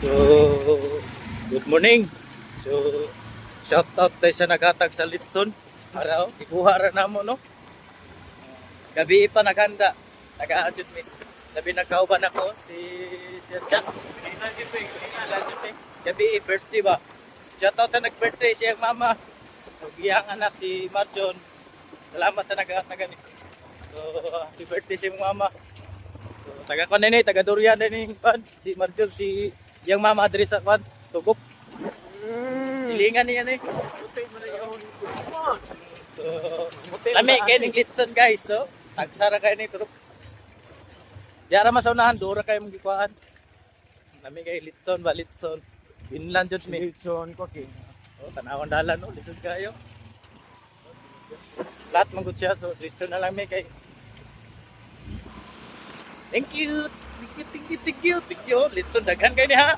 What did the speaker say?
So, good morning. So, shout out tayo sa naghatag sa Litson. Araw, ikuha ra na mo, no? Gabi pa naghanda. Nag-aadjut mi. Labi nagkauban ako si Sir Chan. Gabi, birthday ba? Shout out sa nag-birthday siyang mama. So, iyang anak si Marjon. Salamat sa naghatag ni. So, happy birthday si mama. So, taga ko na taga Durian din pan. Si Marjon, si yang mama diri sa pan. Tugop. Silingan niya ni. So, lami kay ning Litson guys. So, tagsara kay ni turok. Diara masaunahan dura kay mong gikuan. Lami kay Litson ba Litson. Binlan jud mi. Litson ko king. Oh, tanawon dalan no, lisod kayo. Lahat manggut siya so Litson na lang mi kay. Thank you. Thank you. Litson daghan kay ni ha.